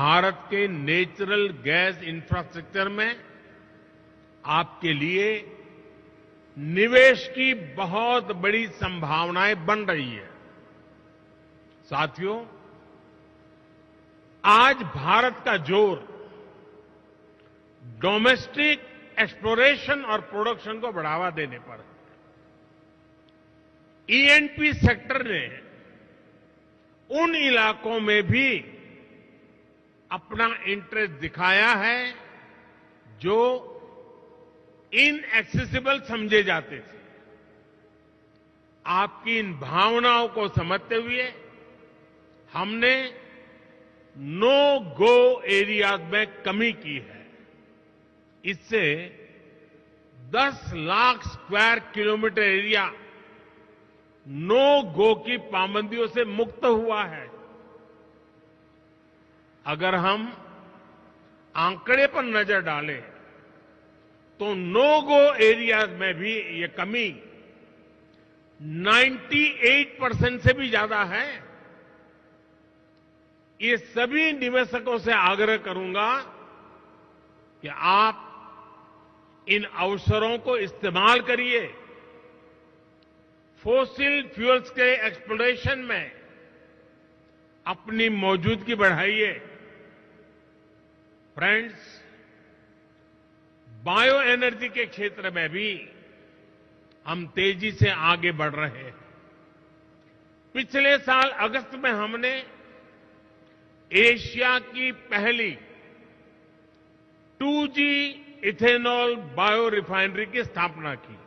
भारत के natural gas infrastructure में आपके लिए निवेश की बहुत बड़ी संभावनाएं बन रही है। साथियों, आज भारत का जोर डोमेस्टिक एक्सप्लोरेशन और प्रोडक्शन को बढ़ावा देने पर है। ईएनपी सेक्टर ने उन इलाकों में भी अपना इंटरेस्ट दिखाया है जो इनएक्सेसिबल समझे जाते थे। आपकी इन भावनाओं को समझते हुए हमने नो गो एरियाज में कमी की है। इससे 10 lakh square kilometre area no go की पाबंदियों से मुक्त हुआ है। अगर हम आंकड़े पर नजर डालें तो नो गो एरियाज में भी ये कमी 98% से भी ज्यादा है। ये सभी निवेशकों से आग्रह करूंगा कि आप इन अवसरों को इस्तेमाल करिए। फॉसिल फ्यूल्स के एक्सप्लोरेशन में अपनी मौजूदगी बढ़ाइए। फ्रेंड्स, बायो एनर्जी के क्षेत्र में भी हम तेजी से आगे बढ़ रहे हैं। पिछले साल अगस्त में हमने एशिया की पहली 2G इथेनॉल बायो रिफाइनरी की स्थापना की।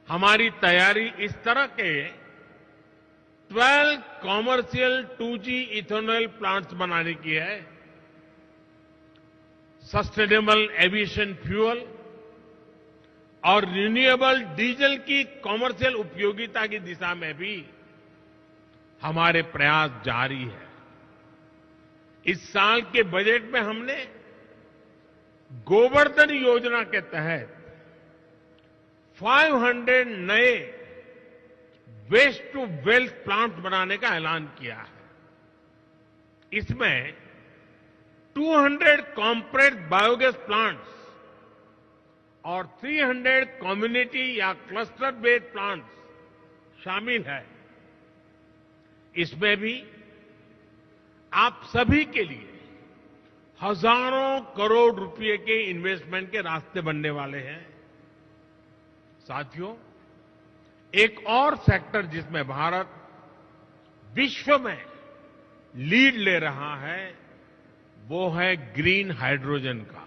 हमारी तैयारी इस तरह के 12 कॉमर्शियल 2G इथेनॉल प्लांट्स बनाने की है। सस्टेनेबल एविएशन फ्यूल और रिन्यूएबल डीजल की कॉमर्शियल उपयोगिता की दिशा में भी हमारे प्रयास जारी है। इस साल के बजट में हमने गोवर्धन योजना के तहत 500 नए वेस्ट टू वेल्थ प्लांट बनाने का ऐलान किया है। इसमें 200 कॉम्प्रेस्ड बायोगैस प्लांट्स और 300 कम्युनिटी या क्लस्टर बेस्ड प्लांट्स शामिल है। इसमें भी आप सभी के लिए हजारों करोड़ रुपए के इन्वेस्टमेंट के रास्ते बनने वाले हैं। साथियों, एक और सेक्टर जिसमें भारत विश्व में लीड ले रहा है वो है ग्रीन हाइड्रोजन का।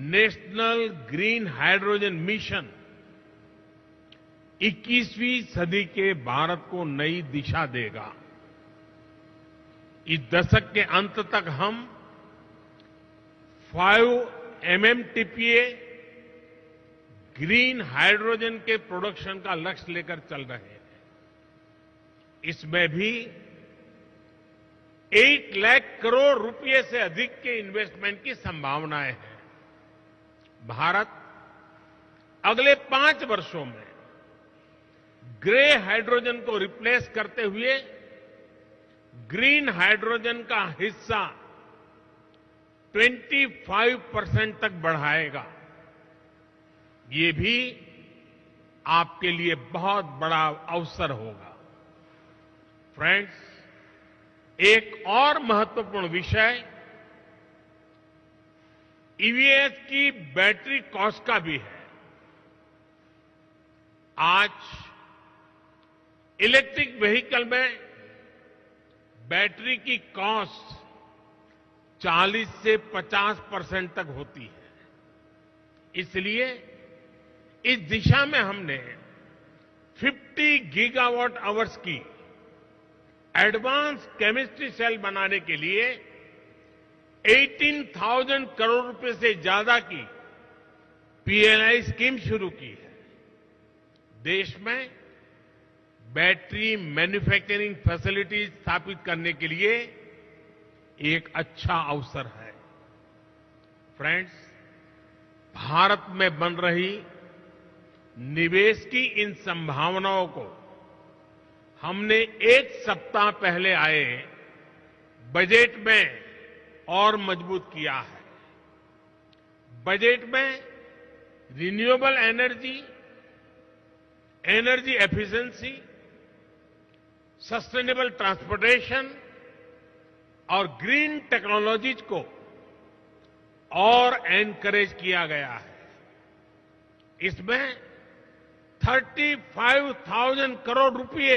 नेशनल ग्रीन हाइड्रोजन मिशन 21वीं सदी के भारत को नई दिशा देगा। इस दशक के अंत तक हम 5 MMTPA ग्रीन हाइड्रोजन के प्रोडक्शन का लक्ष्य लेकर चल रहे हैं। इसमें भी 8 लाख करोड़ रुपए से अधिक के इन्वेस्टमेंट की संभावनाएं हैं। भारत अगले 5 वर्षों में ग्रे हाइड्रोजन को रिप्लेस करते हुए ग्रीन हाइड्रोजन का हिस्सा 25% तक बढ़ाएगा। ये भी आपके लिए बहुत बड़ा अवसर होगा। फ्रेंड्स, एक और महत्वपूर्ण विषय ईवीएस की बैटरी कॉस्ट का भी है। आज इलेक्ट्रिक व्हीकल में बैटरी की कॉस्ट 40 से 50% तक होती है। इसलिए इस दिशा में हमने 50 गीगावाट आवर्स की एडवांस केमिस्ट्री सेल बनाने के लिए 18,000 करोड़ रुपए से ज्यादा की पीएलआई स्कीम शुरू की है। देश में बैटरी मैन्युफैक्चरिंग फैसिलिटीज स्थापित करने के लिए एक अच्छा अवसर है। फ्रेंड्स, भारत में बन रही निवेश की इन संभावनाओं को हमने एक सप्ताह पहले आए बजट में और मजबूत किया है। बजट में renewable energy, energy efficiency, sustainable transportation और ग्रीन टेक्नोलॉजीज को और एनकरेज किया गया है। इसमें 35,000 करोड़ रुपए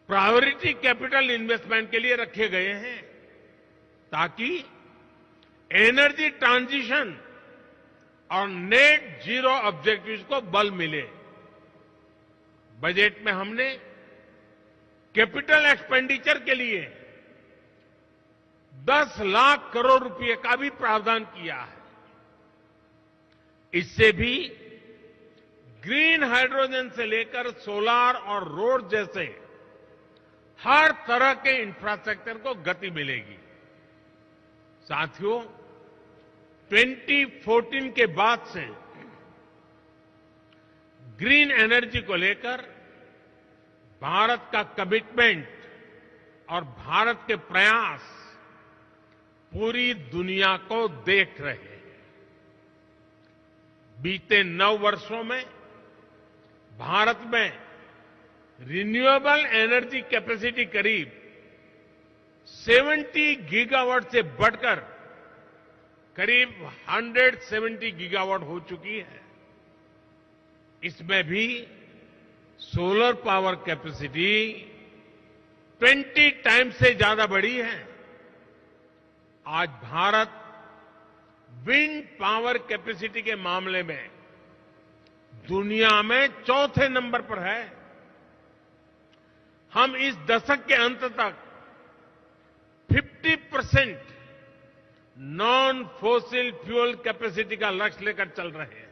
प्रायोरिटी कैपिटल इन्वेस्टमेंट के लिए रखे गए हैं, ताकि एनर्जी ट्रांजिशन और नेट जीरो ऑब्जेक्टिव्स को बल मिले। बजट में हमने कैपिटल एक्सपेंडिचर के लिए 10 लाख करोड़ रुपए का भी प्रावधान किया है। इससे भी ग्रीन हाइड्रोजन से लेकर सोलार और रोड जैसे हर तरह के इंफ्रास्ट्रक्चर को गति मिलेगी। साथियों, 2014 के बाद से ग्रीन एनर्जी को लेकर भारत का कमिटमेंट और भारत के प्रयास पूरी दुनिया को देख रहे हैं। बीते 9 वर्षों में भारत में रिन्यूएबल एनर्जी कैपेसिटी करीब 70 गीगावाट से बढ़कर करीब 170 गीगावाट हो चुकी है। इसमें भी सोलर पावर कैपेसिटी 20 टाइम्स से ज्यादा बढ़ी है। आज भारत विंड पावर कैपेसिटी के मामले में दुनिया में चौथे नंबर पर है। हम इस दशक के अंत तक 50% नॉन फोसिल फ्यूल कैपेसिटी का लक्ष्य लेकर चल रहे हैं।